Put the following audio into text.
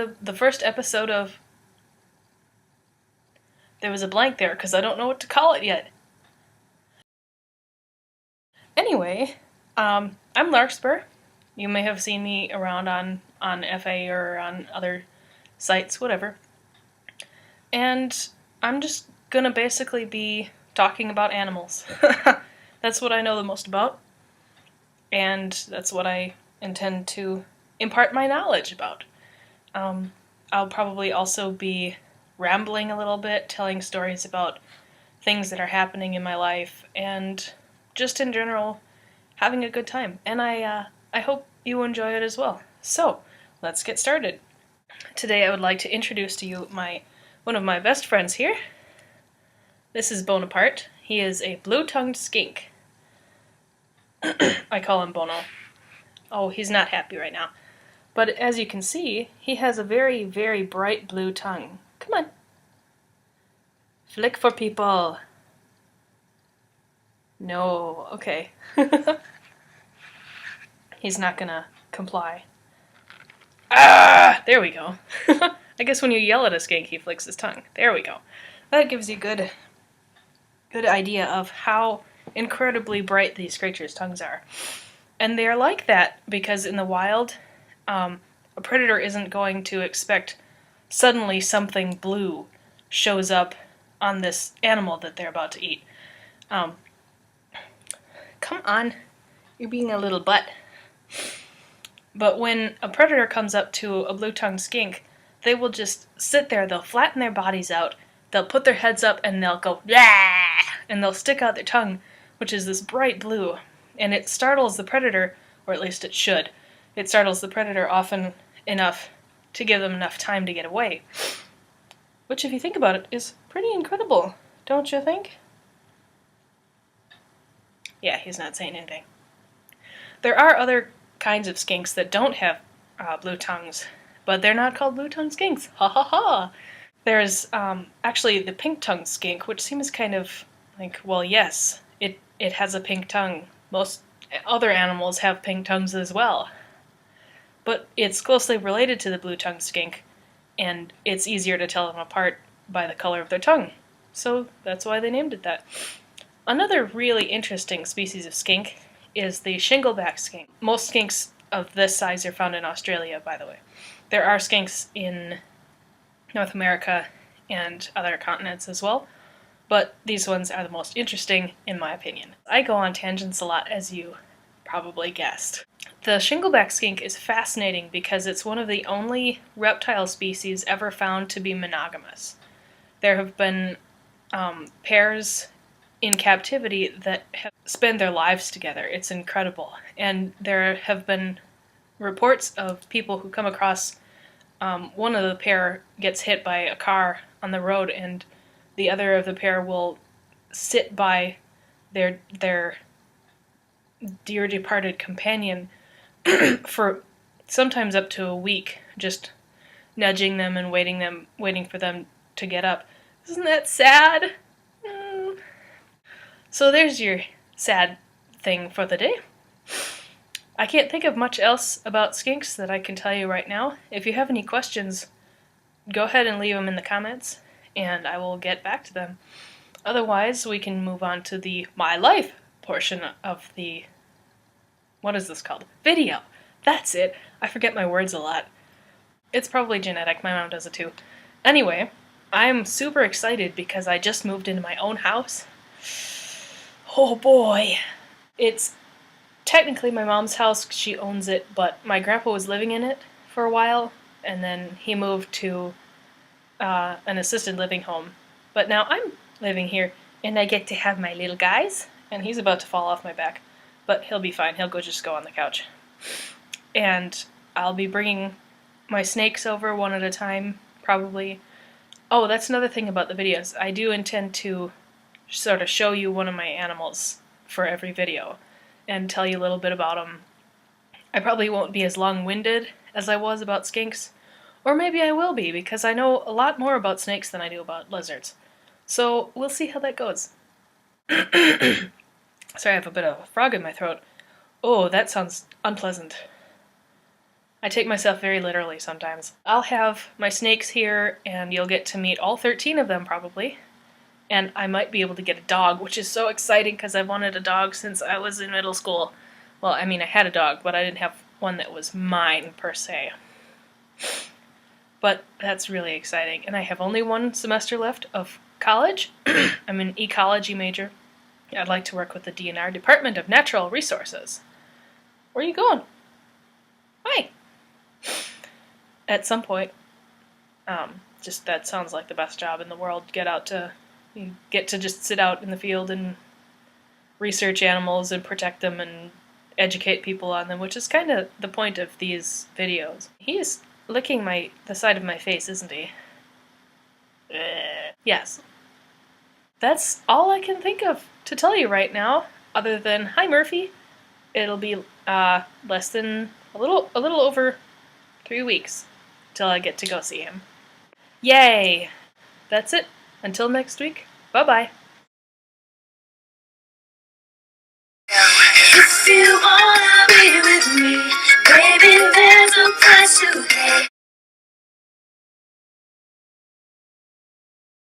to the first episode of... There was a blank there because I don't know what to call it yet. Anyway, I'm Larkspur. You may have seen me around on FA or on other sites, whatever. And I'm just gonna basically be talking about animals. That's what I know the most about. And that's what I intend to impart my knowledge about. I'll probably also be rambling a little bit, telling stories about things that are happening in my life, and just in general, having a good time. And I hope you enjoy it as well. So, let's get started. Today I would like to introduce to you one of my best friends here. This is Bonaparte. He is a blue-tongued skink. I call him Bono. Oh, he's not happy right now. But as you can see, he has a very, very bright blue tongue. Come on. Flick for people. No, okay. He's not gonna comply. Ah! There we go. I guess when you yell at a skink, he flicks his tongue. There we go. That gives you a good idea of how incredibly bright these creatures' tongues are. And they're like that because in the wild, a predator isn't going to expect suddenly something blue shows up on this animal that they're about to eat. Come on, you're being a little butt. But when a predator comes up to a blue-tongued skink, they will just sit there, they'll flatten their bodies out, they'll put their heads up, and they'll go, "Rah!" And they'll stick out their tongue, which is this bright blue. And it startles the predator, or at least it should. It startles the predator often enough to give them enough time to get away. Which, if you think about it, is pretty incredible, don't you think? Yeah, he's not saying anything. There are other kinds of skinks that don't have blue tongues, but they're not called blue-tongued skinks. Ha ha ha! There's actually the pink-tongued skink, which seems kind of like, well, yes, it has a pink tongue. Most other animals have pink tongues as well. But it's closely related to the blue-tongued skink, and it's easier to tell them apart by the color of their tongue. So that's why they named it that. Another really interesting species of skink is the shingleback skink. Most skinks of this size are found in Australia, by the way. There are skinks in North America and other continents as well, but these ones are the most interesting, in my opinion. I go on tangents a lot, as you probably guessed. The shingleback skink is fascinating because it's one of the only reptile species ever found to be monogamous. There have been pairs in captivity that have spent their lives together. It's incredible. And there have been reports of people who come across one of the pair gets hit by a car on the road, and the other of the pair will sit by their dear departed companion for sometimes up to a week, just nudging them and waiting for them to get up. Isn't that sad? So there's your sad thing for the day. I can't think of much else about skinks that I can tell you right now. If you have any questions, go ahead and leave them in the comments, and I will get back to them. Otherwise, we can move on to the My Life portion of the... what is this called? Video! That's it! I forget my words a lot. It's probably genetic, my mom does it too. Anyway, I'm super excited because I just moved into my own house. Oh boy! It's technically my mom's house, she owns it, but my grandpa was living in it for a while, and then he moved to an assisted living home. But now I'm living here, and I get to have my little guys, and he's about to fall off my back, but he'll be fine. He'll just go on the couch. And I'll be bringing my snakes over one at a time, probably. Oh, that's another thing about the videos. I do intend to sort of show you one of my animals for every video and tell you a little bit about them. I probably won't be as long-winded as I was about skinks, or maybe I will be, because I know a lot more about snakes than I do about lizards. So we'll see how that goes. Sorry, I have a bit of a frog in my throat. Oh, that sounds unpleasant. I take myself very literally sometimes. I'll have my snakes here, and you'll get to meet all 13 of them probably. And I might be able to get a dog, which is so exciting because I've wanted a dog since I was in middle school. Well, I mean, I had a dog, but I didn't have one that was mine, per se. But that's really exciting. And I have only one semester left of college. I'm an ecology major. I'd like to work with the DNR, Department of Natural Resources. Where are you going? Hi! At some point, just that sounds like the best job in the world. You get to just sit out in the field and research animals and protect them and educate people on them, which is kind of the point of these videos. He's licking the side of my face, isn't he? Yes. That's all I can think of to tell you right now, other than, hi Murphy. It'll be a little over 3 weeks till I get to go see him. Yay! That's it. Until next week, bye-bye.